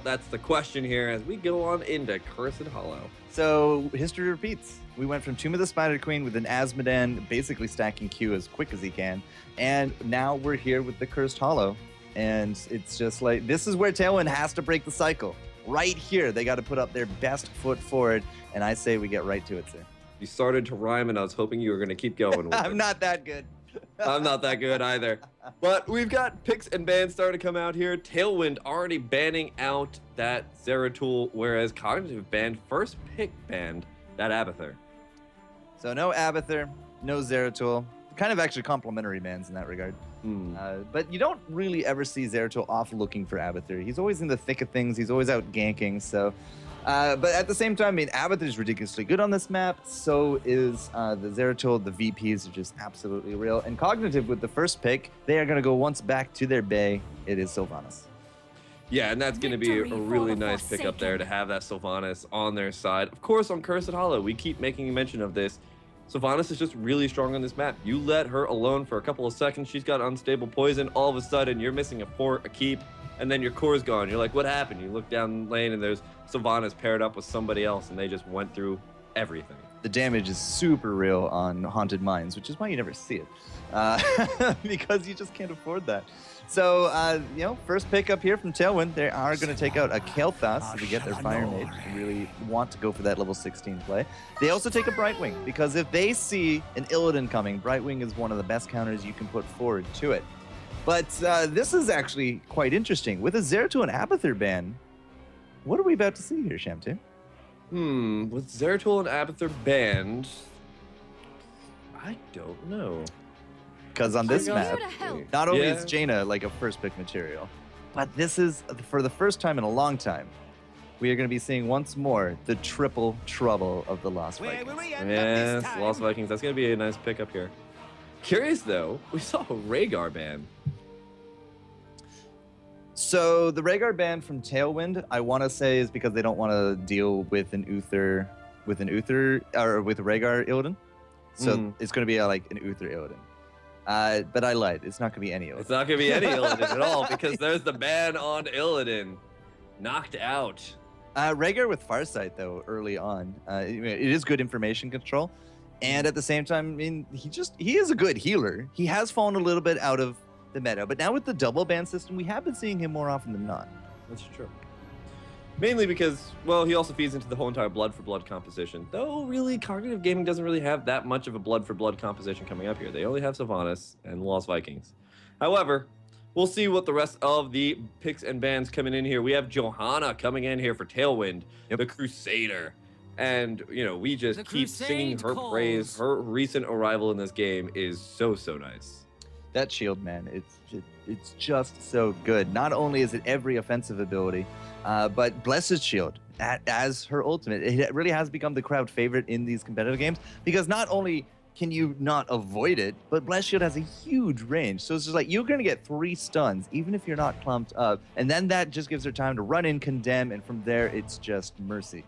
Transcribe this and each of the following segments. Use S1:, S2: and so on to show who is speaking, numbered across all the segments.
S1: that's the question here as we go on into Cursed Hollow.
S2: So history repeats. We went from Tomb of the Spider Queen with an Asmodan basically stacking Q as quick as he can, and now we're here with the Cursed Hollow, and it's just like this is where Tailwind has to break the cycle. Right here, they got to put up their best foot forward, and I say we get right to it, sir.
S1: You started to rhyme, and I was hoping you were going to keep going with it.
S2: I'm not that good.
S1: I'm not that good either. But we've got picks and bans starting to come out here. Tailwind already banning out that Zeratul, whereas Cognitive banned first pick banned that Abathur.
S2: So no Abathur, no Zeratul. Kind of actually complementary bans in that regard. But you don't really ever see Zeratul off looking for Abathur. He's always in the thick of things. He's always out ganking. So, but at the same time, I mean, Abathur is ridiculously good on this map. So is the Zeratul. The VPs are just absolutely real. And Cognitive with the first pick, they are going to go once back to their bay. It is Sylvanas.
S1: Yeah, and that's going to be a really nice pickup there to have that Sylvanas on their side. Of course, on Cursed Hollow, we keep making mention of this. Sylvanas is just really strong on this map. You let her alone for a couple of seconds, she's got unstable poison, all of a sudden you're missing a fort, a keep, and then your core's gone. You're like, what happened? You look down lane and there's Sylvanas paired up with somebody else and they just went through everything.
S2: The damage is super real on Haunted Mines, which is why you never see it. Because you just can't afford that. So, you know, first pick up here from Tailwind, they are going to take out a Kael'thas to get their Fire Mage. They really want to go for that level 16 play. They also take a Brightwing, because if they see an Illidan coming, Brightwing is one of the best counters you can put forward to it. But this is actually quite interesting. With a Zeratul and Abathur ban, what are we about to see here, Shamtu?
S1: With Zeratul and Abathur banned, I don't know.
S2: Because on this map, not only is Jaina like a first pick material, but this is, for the first time in a long time, we are going to be seeing once more the triple trouble of the Lost Vikings.
S1: Yes, Lost Vikings. That's going to be a nice pickup here. Curious though, we saw a Rhaegar ban.
S2: So the Rhaegar ban from Tailwind, I want to say, is because they don't want to deal with an Uther, or with Rhaegar Illidan. So it's going to be like an Uther Illidan. But I lied. It's not going to be any Illidan.
S1: It's not going to be any Illidan at all, because there's the ban on Illidan. Knocked out.
S2: Rhaegar with Farsight, though, early on. It is good information control. And at the same time, I mean, he is a good healer. He has fallen a little bit out of the meta. But now with the double ban system, we have been seeing him more often than not.
S1: That's true. Mainly because, well, he also feeds into the whole entire blood for blood composition. Though, really, Cognitive Gaming doesn't really have that much of a blood for blood composition coming up here. They only have Sylvanas and Lost Vikings. However, we'll see what the rest of the picks and bans coming in here. We have Johanna coming in here for Tailwind, the Crusader. And, you know, we just keep singing her praise. Her recent arrival in this game is so nice.
S2: That shield, man, it's just so good. Not only is it every offensive ability, but Blessed Shield as her ultimate. It really has become the crowd favorite in these competitive games, because not only can you not avoid it, but Blessed Shield has a huge range. So it's just like, you're going to get 3 stuns, even if you're not clumped up. And then that just gives her time to run in, condemn, and from there, it's just mercy.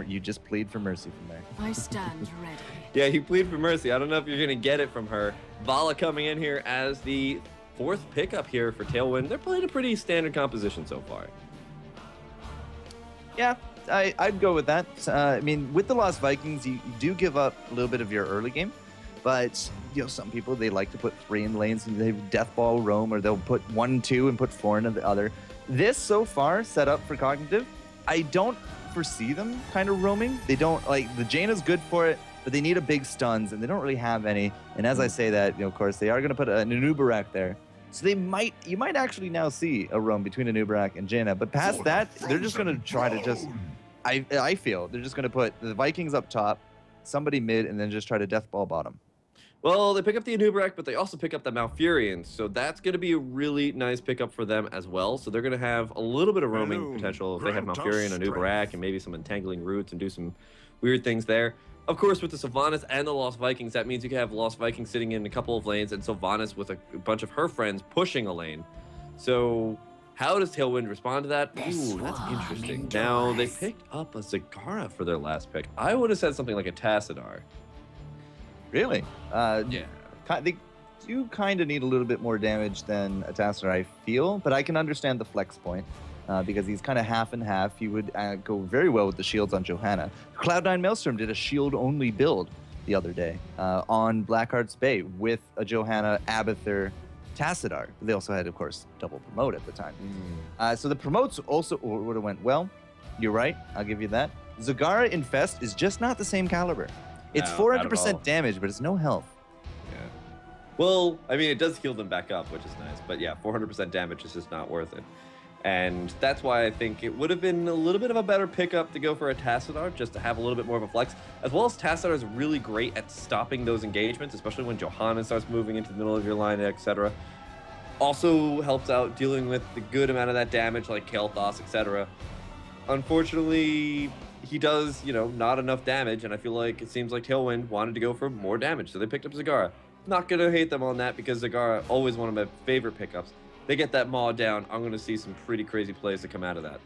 S2: You just plead for mercy from there.
S3: I stand ready.
S1: Yeah, you plead for mercy. I don't know if you're going to get it from her. Vala coming in here as the 4th pickup here for Tailwind. They're playing a pretty standard composition so far.
S2: Yeah, I'd go with that. I mean, with the Lost Vikings, you do give up a little bit of your early game. But, you know, some people, they like to put 3 in lanes and they death ball roam, or they'll put 1, 2 and put 4 into the other. This so far set up for Cognitive, I don't foresee them kind of roaming. They don't, like, the Jaina's good for it, but they need a big stuns, and they don't really have any. And as I say that, you know, of course, they are going to put an Anubarak there. So you might actually now see a roam between Anubarak and Jaina. But past that, they're just going to try to just, I feel, they're just going to put the Vikings up top, somebody mid, and then just try to death ball bottom.
S1: Well, they pick up the Anubarak, but they also pick up the Malfurions, so that's going to be a really nice pickup for them as well. So they're going to have a little bit of roaming potential if they have Malfurion, Anubarak, and maybe some entangling roots and do some weird things there. Of course, with the Sylvanas and the Lost Vikings, that means you can have Lost Vikings sitting in a couple of lanes and Sylvanas with a bunch of her friends pushing a lane. So how does Tailwind respond to that? Ooh, that's interesting. Now, they picked up a Zagara for their last pick. I would have said something like a Tassadar.
S2: Really?
S1: Yeah.
S2: They do kind of need a little bit more damage than a Tassadar, I feel, but I can understand the flex point. because he's kind of half and half. He would go very well with the shields on Johanna. Cloud9 Maelstrom did a shield-only build the other day on Blackheart's Bay with a Johanna, Abathur, Tassadar. They also had, of course, double promote at the time. So the promotes also would have went well. You're right. I'll give you that. Zagara Infest is just not the same caliber. It's 400% damage, but it's no health.
S1: Yeah. Well, I mean, it does heal them back up, which is nice. But yeah, 400% damage is just not worth it. And that's why I think it would have been a little bit of a better pickup to go for a Tassadar, just to have a little bit more of a flex. As well as Tassadar is really great at stopping those engagements, especially when Johanna starts moving into the middle of your line, etc. Also helps out dealing with the good amount of that damage, like Kael'thas, etc. Unfortunately, he does, you know, not enough damage, and I feel like it seems like Tailwind wanted to go for more damage, so they picked up Zagara. Not gonna hate them on that because Zagara, always one of my favorite pickups. They get that Maw down, I'm going to see some pretty crazy plays that come out of that.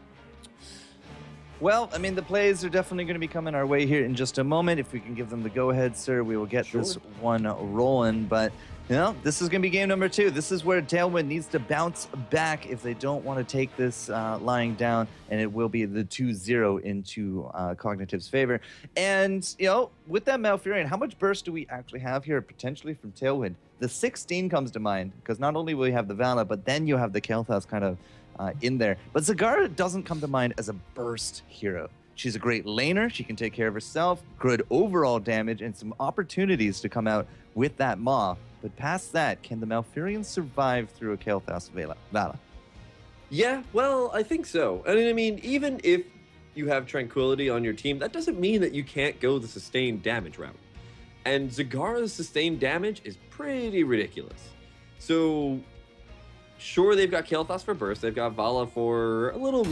S2: Well, I mean, the plays are definitely going to be coming our way here in just a moment. If we can give them the go-ahead, sir, we will get this one rolling. But, you know, this is going to be game number 2. This is where Tailwind needs to bounce back if they don't want to take this lying down, and it will be the 2-0 into Cognitive's favor. And, you know, with that Malfurion, how much burst do we actually have here potentially from Tailwind? The 16 comes to mind, because not only will you have the Vala, but then you have the Kael'thas kind of in there. But Zagara doesn't come to mind as a burst hero. She's a great laner. She can take care of herself, good overall damage, and some opportunities to come out with that Maw. But past that, can the Malfurion survive through a Kael'thas Vala?
S1: Yeah, well, I think so. I mean, even if you have Tranquility on your team, that doesn't mean that you can't go the sustained damage route. And Zagara's sustained damage is pretty ridiculous. So, sure, they've got Kael'thas for burst. They've got Vala for a little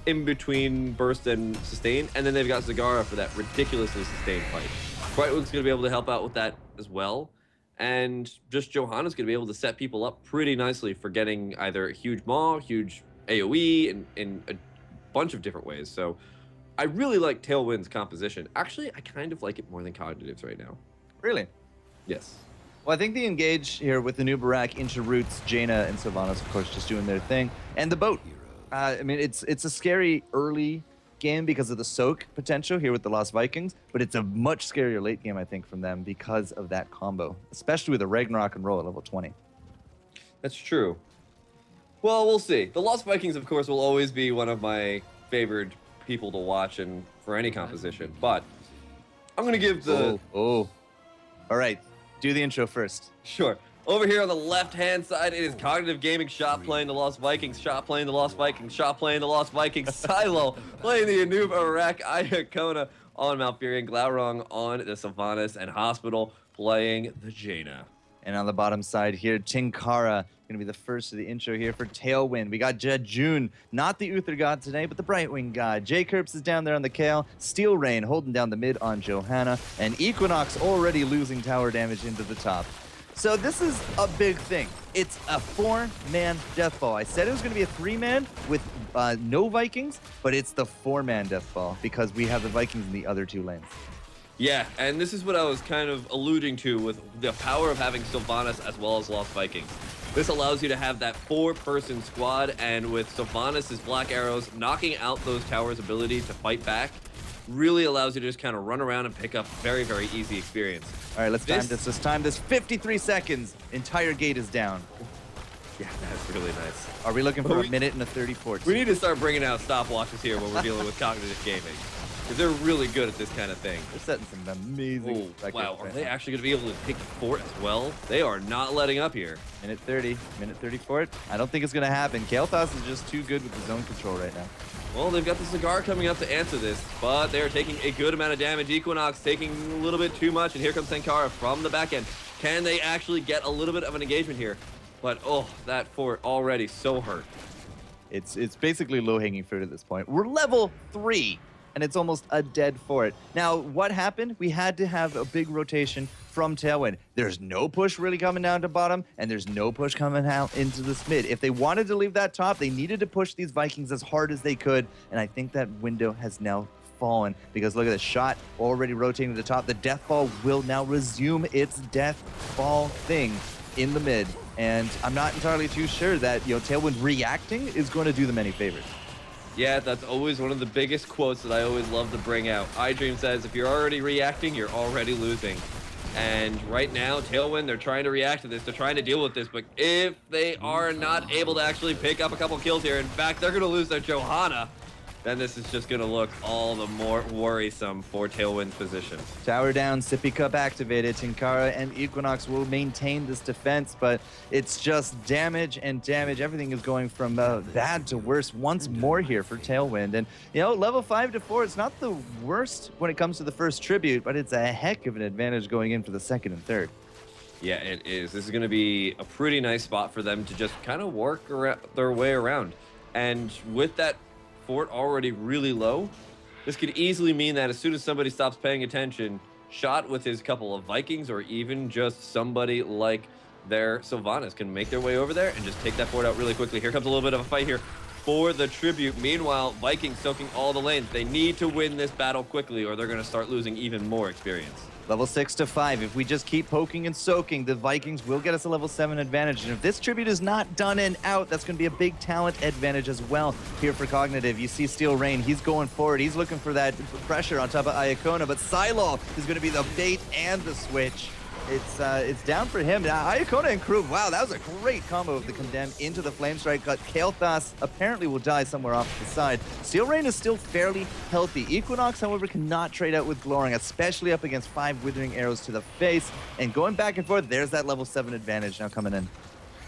S1: in between burst and sustain. And then they've got Zagara for that ridiculously sustained fight. Brightwing's going to be able to help out with that as well. And just Johanna's going to be able to set people up pretty nicely for getting either a huge Maw, huge AoE, in a bunch of different ways. So, I really like Tailwind's composition. Actually, I kind of like it more than Cognitive's right now.
S2: Really?
S1: Yes.
S2: Well, I think the engage here with the new Barak into Roots, Jaina, and Sylvanas, of course, just doing their thing. And the boat. I mean, it's a scary early game because of the soak potential here with the Lost Vikings, but it's a much scarier late game, I think, from them because of that combo, especially with a Ragnarok and roll at level 20.
S1: That's true. Well, we'll see. The Lost Vikings, of course, will always be one of my favored people to watch and for any composition, but I'm going to give the...
S2: All right, do the intro first.
S1: Sure. Over here on the left-hand side, it is Cognitive Gaming, Shot playing the Lost Vikings, Shot playing the Lost Vikings, Shot playing the Lost Vikings, Silo playing the Anub Arak, Iacona on Malfurion, Glaurung on the Sylvanas, and Hospital playing the Jaina.
S2: And on the bottom side here, Tinkara, going to be the first of the intro here for Tailwind. We got Jejun, not the Uther God today, but the Brightwing God. J-Kirps is down there on the Kael. Steel Rain holding down the mid on Johanna. And Equinox already losing tower damage into the top. So this is a big thing. It's a 4-man Deathball. I said it was going to be a 3-man with no Vikings, but it's the 4-man Deathball because we have the Vikings in the other 2 lanes.
S1: Yeah, and this is what I was kind of alluding to with the power of having Sylvanas as well as Lost Vikings. This allows you to have that 4-person squad, and with Sylvanas' Black Arrows knocking out those towers' ability to fight back, really allows you to just kind of run around and pick up very, very easy experience.
S2: All right, let's time this. Let's time this. 53 seconds. Entire gate is down.
S1: Yeah, that's really nice.
S2: Are we looking for a minute and a 34?
S1: We need to start bringing out stopwatches here when we're dealing with Cognitive Gaming. Because they're really good at this kind of thing.
S2: They're setting some amazing...
S1: Wow, are they actually going to be able to take the fort as well? They are not letting up here.
S2: Minute 30, minute 30 fort. I don't think it's going to happen. Kael'thas is just too good with the zone control right now.
S1: Well, they've got the Cigar coming up to answer this, but they're taking a good amount of damage. Equinox taking a little bit too much, and here comes Sankara from the back end. Can they actually get a little bit of an engagement here? But, oh, that fort already so hurt.
S2: It's basically low-hanging fruit at this point. We're level 3. And it's almost a dead fort. Now, what happened? We had to have a big rotation from Tailwind. There's no push really coming down to bottom, and there's no push coming out into this mid. If they wanted to leave that top, they needed to push these Vikings as hard as they could, and I think that window has now fallen, because look at the shot already rotating to the top. The Death Ball will now resume its Death Ball thing in the mid, and I'm not entirely too sure that, you know, Tailwind reacting is going to do them any favors.
S1: Yeah, that's always one of the biggest quotes that I always love to bring out. iDream says, if you're already reacting, you're already losing. And right now, Tailwind, they're trying to react to this. They're trying to deal with this. But if they are not able to actually pick up a couple kills here, in fact, they're going to lose their Johanna, then this is just going to look all the more worrisome for Tailwind's position.
S2: Tower down, Sippy Cup activated. Tinkara and Equinox will maintain this defense, but it's just damage and damage. Everything is going from bad to worse once more here for Tailwind. And, you know, level 5 to 4, it's not the worst when it comes to the first tribute, but it's a heck of an advantage going in for the second and third.
S1: Yeah, it is. This is going to be a pretty nice spot for them to just kind of work their way around. And with that fort already really low, this could easily mean that as soon as somebody stops paying attention, Shot with his couple of Vikings or even just somebody like their Sylvanas can make their way over there and just take that fort out really quickly. Here comes a little bit of a fight here for the tribute. Meanwhile, Vikings soaking all the lanes. They need to win this battle quickly or they're going to start losing even more experience.
S2: Level 6 to 5. If we just keep poking and soaking, the Vikings will get us a level 7 advantage. And if this tribute is not done and out, that's going to be a big talent advantage as well here for Cognitive. You see Steel Rain, he's going forward. He's looking for that pressure on top of Iacona, but Silo is going to be the bait and the switch. It's down for him. Now, Iacona and Krug, wow, that was a great combo of the Condemn into the Flame Strike. Got Kael'thas apparently will die somewhere off to the side. Steel Rain is still fairly healthy. Equinox, however, cannot trade out with Gloring, especially up against 5 Withering Arrows to the face. And going back and forth, there's that level 7 advantage now coming in.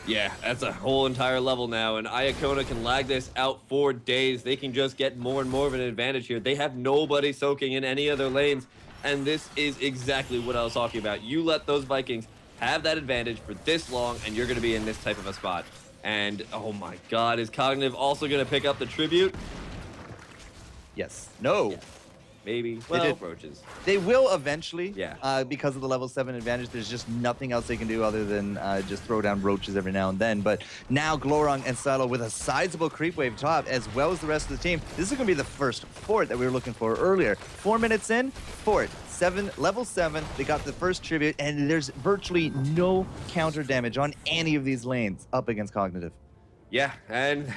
S1: Yeah, that's a whole entire level now, and Iacona can lag this out for days. They can just get more and more of an advantage here. They have nobody soaking in any other lanes. And this is exactly what I was talking about. You let those Vikings have that advantage for this long, and you're going to be in this type of a spot. And, oh my god, is Cognitive also going to pick up the tribute?
S2: Yes. No.
S1: Yeah. Maybe. Well, roaches.
S2: They will eventually,
S1: yeah.
S2: Because of the level 7 advantage. There's just nothing else they can do other than just throw down roaches every now and then. But now Glorong and Silo with a sizable creep wave top, as well as the rest of the team. This is going to be the first fort that we were looking for earlier. 4 minutes in, fort. Level 7, they got the first tribute, and there's virtually no counter damage on any of these lanes up against Cognitive.
S1: Yeah, and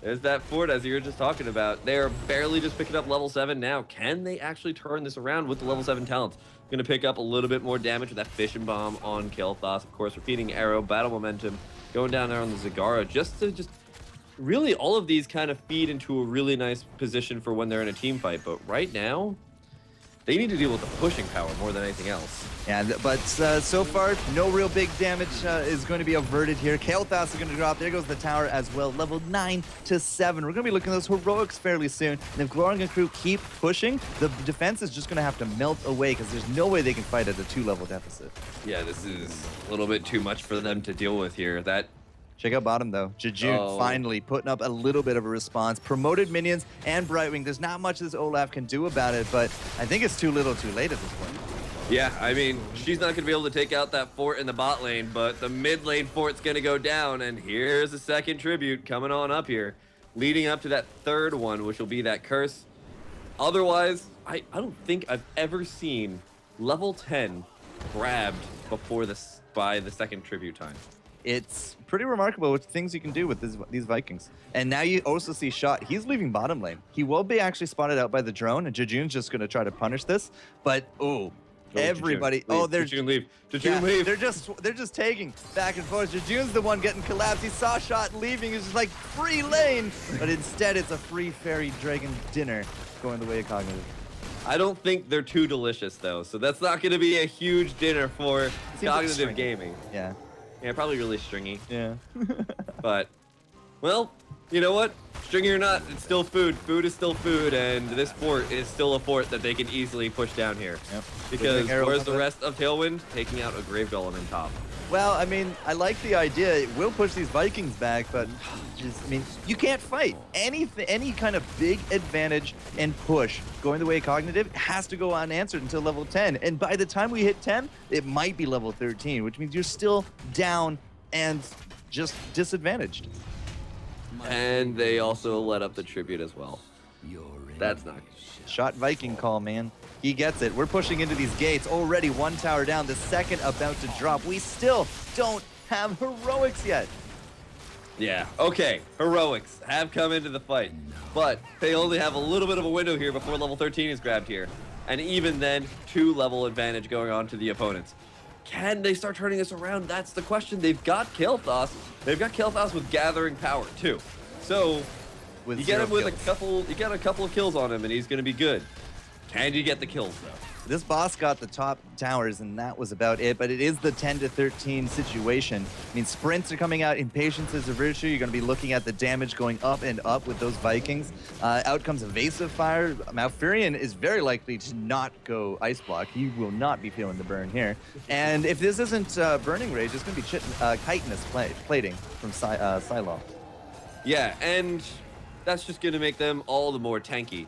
S1: there's that fort, as you were just talking about. They're barely just picking up level 7 now. Can they actually turn this around with the level 7 talents? Going to pick up a little bit more damage with that Fission Bomb on Kael'thas. Of course, repeating arrow, battle momentum, going down there on the Zagara. Just really all of these kind of feed into a really nice position for when they're in a team fight. But right now, they need to deal with the pushing power more than anything else.
S2: Yeah, but so far, no real big damage is going to be averted here. Kael'thas is going to drop. There goes the tower as well. Level 9 to 7. We're going to be looking at those heroics fairly soon. And if Gloring and crew keep pushing, the defense is just going to have to melt away because there's no way they can fight at a 2-level deficit.
S1: Yeah, this is a little bit too much for them to deal with here.
S2: Check out bottom, though. Jejune finally putting up a little bit of a response. Promoted minions and Brightwing. There's not much this Olaf can do about it, but I think it's too little too late at this point.
S1: Yeah, I mean, she's not going to be able to take out that fort in the bot lane, but the mid lane fort's going to go down, and here's the second tribute coming on up here, leading up to that third one, which will be that curse. Otherwise, I don't think I've ever seen level 10 grabbed before this by the second tribute time.
S2: It's pretty remarkable what things you can do with these Vikings. And now you also see Shot. He's leaving bottom lane. He will be actually spotted out by the drone, and Jejune's just going to try to punish this. But, everybody.
S1: Jejune, leave. Jejune, leave.
S2: They're just taking back and forth. Jejune's the one getting collapsed. He saw Shot leaving. He's just like, free lane. But instead, it's a free fairy dragon dinner going the way of Cognitive.
S1: I don't think they're too delicious, though. So that's not going to be a huge dinner for Cognitive Gaming.
S2: Yeah.
S1: Yeah, probably really stringy.
S2: Yeah.
S1: But, well, you know what? Stringy or not, it's still food. Food is still food, and this fort is still a fort that they can easily push down here. Yep. Because where's the rest of Tailwind? Taking out a Grave Golem in top.
S2: Well, I mean, I like the idea. It will push these Vikings back, but you can't fight. Any kind of big advantage and push going the way of Cognitive has to go unanswered until level 10. And by the time we hit 10, it might be level 13, which means you're still down and just disadvantaged.
S1: And they also let up the tribute as well. That's not good.
S2: Shot Viking call, man. He gets it. We're pushing into these gates. Already one tower down, the second about to drop. We still don't have heroics yet.
S1: Yeah, okay, heroics have come into the fight, but they only have a little bit of a window here before level 13 is grabbed here. And even then, 2-level advantage going on to the opponents. Can they start turning this around? That's the question. They've got Kael'thas. They've got Kael'thas with gathering power too. So you get him with you got a couple of kills on him and he's gonna be good. Can you get the kills though?
S2: This boss got the top towers, and that was about it. But it is the 10 to 13 situation. I mean, sprints are coming out. Impatience is a virtue. You're going to be looking at the damage going up and up with those Vikings. Out comes Evasive Fire. Malfurion is very likely to not go Ice Block. He will not be feeling the burn here. And if this isn't Burning Rage, it's going to be Chitinous plating from Sylar.
S1: Yeah, and that's just going to make them all the more tanky.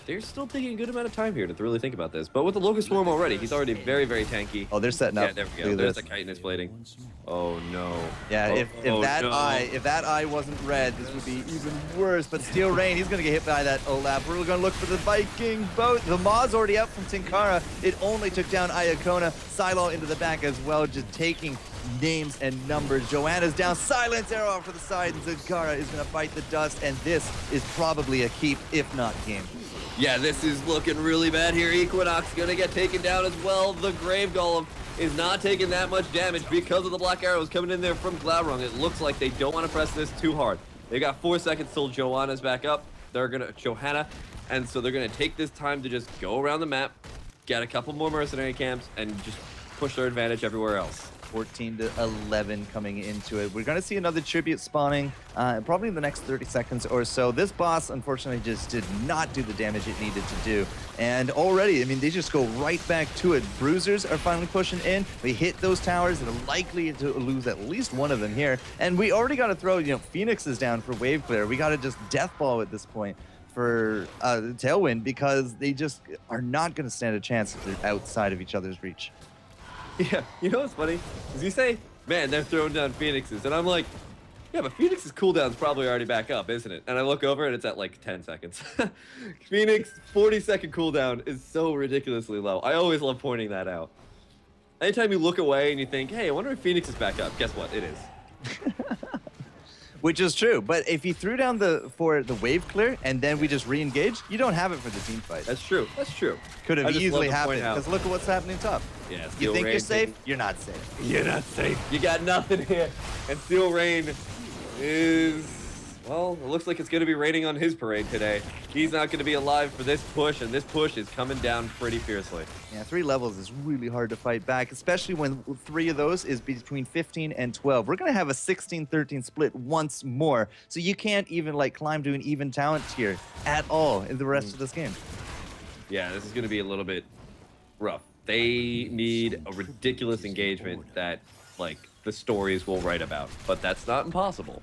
S1: They're still taking a good amount of time here to really think about this. But with the Locust Swarm already, he's already very, very tanky.
S2: Oh, they're setting up.
S1: Yeah, there we go. There's the chitinous plating. Oh, no.
S2: Yeah,
S1: oh,
S2: if that eye wasn't red, this would be even worse. But Steel Rain, he's going to get hit by that Olaf. We're going to look for the Viking boat. The Maw's already up from Tinkara. It only took down Iacona. Sylar into the back as well, just taking names and numbers. Joanna's down. Silence arrow off to the side, and Tinkara is going to bite the dust. And this is probably a keep, if not game.
S1: Yeah, this is looking really bad here. Equinox gonna get taken down as well. The Grave Golem is not taking that much damage because of the black arrows coming in there from Glaurung. It looks like they don't want to press this too hard. They got 4 seconds till Joanna's back up. Johanna, and so they're gonna take this time to just go around the map, get a couple more mercenary camps, and just push their advantage everywhere else.
S2: 14 to 11 coming into it. We're going to see another tribute spawning probably in the next 30 seconds or so. This boss, unfortunately, just did not do the damage it needed to do. And already, I mean, they just go right back to it. Bruisers are finally pushing in. We hit those towers and are likely to lose at least one of them here. And we already got to throw, you know, Phoenixes down for wave clear. We got to just death ball at this point for Tailwind, because they just are not going to stand a chance if they're outside of each other's reach.
S1: Yeah, you know what's funny? Is you say, man, they're throwing down Phoenixes, and I'm like, yeah, but Phoenix's cooldown's probably already back up, isn't it? And I look over and it's at like 10 seconds. Phoenix 40-second cooldown is so ridiculously low. I always love pointing that out. Anytime you look away and you think, hey, I wonder if Phoenix is back up, guess what? It is.
S2: Which is true, but if you threw down for the wave clear and then we just re-engage, you don't have it for the team fight.
S1: That's true. That's true.
S2: Could have easily happened, because look at what's happening top.
S1: Yeah,
S2: you think you're safe? You're not safe.
S1: You're not safe. You got nothing here. And Steel Rain is, well, it looks like it's going to be raining on his parade today. He's not going to be alive for this push, and this push is coming down pretty fiercely.
S2: Yeah, 3 levels is really hard to fight back, especially when 3 of those is between 15 and 12. We're going to have a 16-13 split once more, so you can't even like climb to an even talent tier at all in the rest of this game.
S1: Yeah, this is going to be a little bit rough. They need a ridiculous engagement that, like, the stories will write about, but that's not impossible.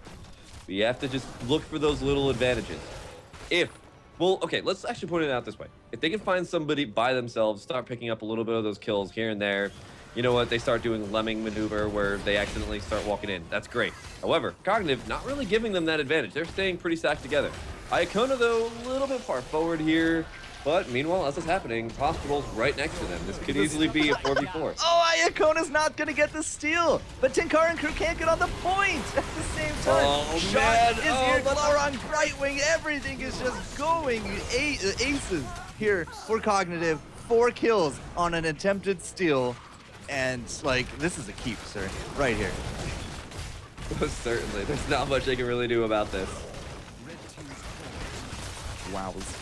S1: You have to just look for those little advantages. Well, okay, let's actually put it out this way. If they can find somebody by themselves, start picking up a little bit of those kills here and there, you know what, they start doing lemming maneuver where they accidentally start walking in. That's great. However, Cognitive not really giving them that advantage. They're staying pretty stacked together. Iacona, though, a little bit far forward here. But meanwhile, as it's happening, Hospital's right next to them. This could easily be a 4v4.
S2: Oh, Iacona's not going to get the steal. But Tinkara and crew can't get on the point at the same time.
S1: Oh,
S2: Shot
S1: man.
S2: is here. Glaurung, right wing. Everything is just going. Aces here for Cognitive. 4 kills on an attempted steal. And, like, this is a keep, sir. Right here.
S1: Most certainly. There's not much they can really do about this.
S2: Wows.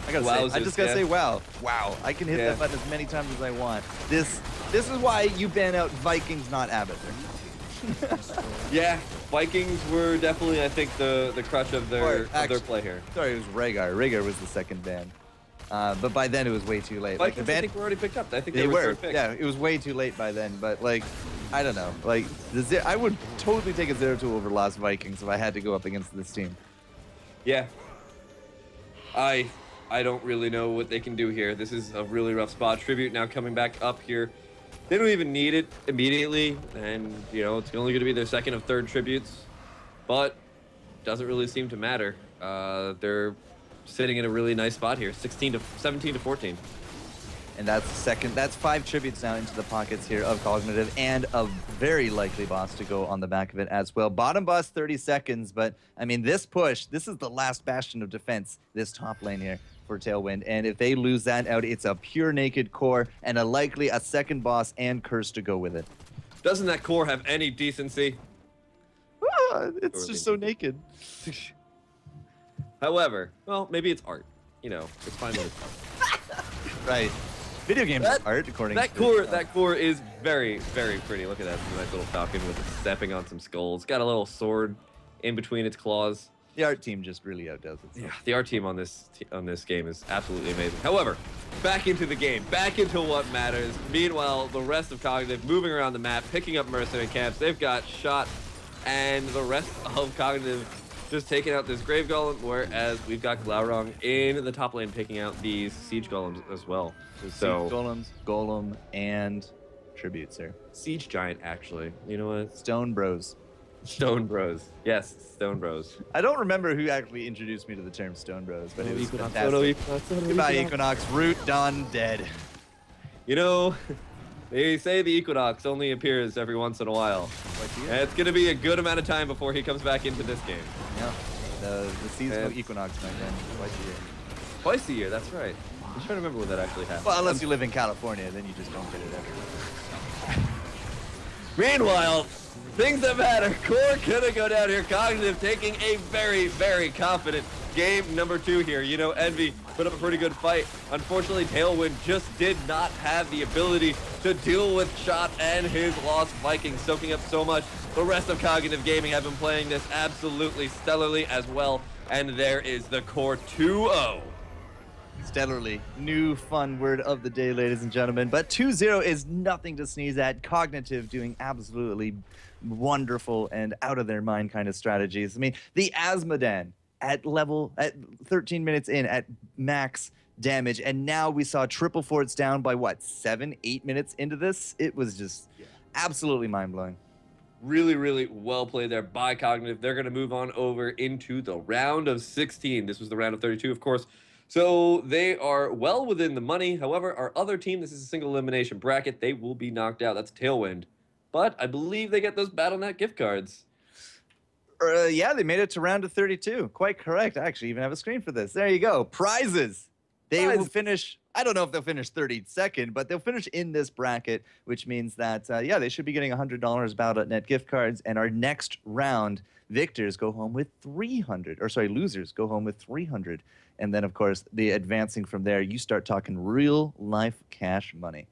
S2: I just gotta say, wow. Wow. I can hit that button as many times as I want. This is why you ban out Vikings, not Abathur.
S1: Yeah, Vikings were definitely, I think, the crutch of their play here.
S2: Sorry, it was Rhaegar. Rhaegar was the second ban. But by then it was way too late.
S1: Vikings, I think, were already picked up. I think
S2: they were.
S1: Third pick.
S2: Yeah, it was way too late by then. But, like, I don't know. Like, I would totally take a 0-2 over Lost Vikings if I had to go up against this team.
S1: Yeah. I don't really know what they can do here. This is a really rough spot. Tribute now coming back up here. They don't even need it immediately, and, you know, it's only going to be their second of 3rd tributes, but doesn't really seem to matter. They're sitting in a really nice spot here, 17 to 14.
S2: And that's second. That's 5 tributes now into the pockets here of Cognitive, and a very likely boss to go on the back of it as well. Bottom boss 30 seconds, but I mean, this push, this is the last bastion of defense, this top lane here for Tailwind. And if they lose that out, it's a pure naked core and likely a second boss and curse to go with it.
S1: Doesn't that core have any decency?
S2: It's just so naked.
S1: However, well, maybe it's art. You know, it's fine with art.
S2: Right. Video games are art, according
S1: that
S2: to
S1: core. That core is very, very pretty. Look at that nice little falcon with it stepping on some skulls. Got a little sword in between its claws.
S2: The art team just really outdoes it.
S1: Yeah, the art team on this game is absolutely amazing. However, back into the game, back into what matters. Meanwhile, the rest of Cognitive moving around the map, picking up mercenary camps. They've got shot, and the rest of Cognitive just taking out this Grave Golem, whereas we've got Glaurung in the top lane picking out these Siege Golems as well. So
S2: Siege Golems, Golem, and tributes here.
S1: Siege Giant, actually. You know what?
S2: Stone Bros.
S1: Stone Bros. Yes, Stone Bros.
S2: I don't remember who actually introduced me to the term Stone Bros, but it was
S1: Equinox,
S2: fantastic. Goodbye, Equinox. Root done, dead.
S1: You know, they say the Equinox only appears every once in a while. And it's going to be a good amount of time before he comes back into this game.
S2: Yeah, the seasonal Equinox, my friend, twice a year.
S1: Twice a year, that's right. I'm trying to remember when that actually happens.
S2: Well, unless you live in California, then you just don't get it everywhere.
S1: Meanwhile, things that matter. Core gonna go down here. Cognitive taking a very, very confident game number 2 here. You know, Envy put up a pretty good fight. Unfortunately, Tailwind just did not have the ability to deal with Shot and his Lost Vikings, soaking up so much. The rest of Cognitive Gaming have been playing this absolutely stellarly as well. And there is the Core 2-0.
S2: Stellarly. New fun word of the day, ladies and gentlemen. But 2-0 is nothing to sneeze at. Cognitive doing absolutely wonderful and out of their mind kind of strategies. I mean, the Asmodan at 13 minutes in at max damage, and now we saw triple forts down by what, 7-8 minutes into this? It was just absolutely mind-blowing.
S1: Really, really well played there by Cognitive. They're going to move on over into the round of 16. This was the round of 32, of course. So they are well within the money. However, our other team, this is a single elimination bracket, they will be knocked out. That's Tailwind. But I believe they get those BattleNet gift cards.
S2: Yeah, they made it to round of 32. Quite correct. I actually even have a screen for this. There you go. Prizes. They will finish, I don't know if they'll finish 32nd, but they'll finish in this bracket, which means that, yeah, they should be getting $100 BattleNet gift cards. And our next round, victors go home with 300, or sorry, losers go home with 300. And then, of course, the advancing from there, you start talking real life cash money.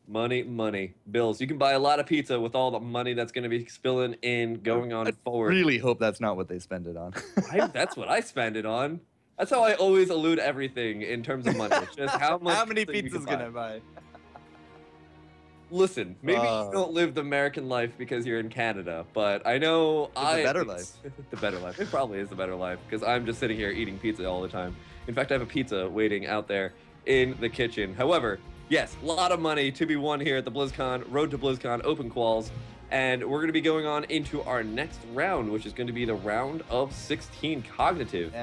S1: Money, money, bills. You can buy a lot of pizza with all the money that's going to be spilling in going on forward.
S2: I really hope that's not what they spend it on.
S1: That's what I spend it on. That's how I always elude everything in terms of money. It's just how much.
S2: How many pizzas can I buy?
S1: Listen, maybe you don't live the American life because you're in Canada, but I know
S2: the better life.
S1: The better life. It probably is the better life because I'm just sitting here eating pizza all the time. In fact, I have a pizza waiting out there in the kitchen. However, yes, a lot of money to be won here at the BlizzCon, Road to BlizzCon, Open Quals, and we're going to be going on into our next round, which is going to be the round of 16. Cognitive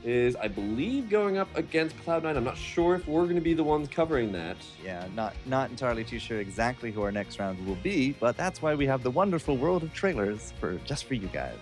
S1: is, I believe, going up against Cloud9. I'm not sure if we're going to be the ones covering that.
S2: Yeah, not entirely too sure exactly who our next round will be, but that's why we have the wonderful world of trailers just for you guys.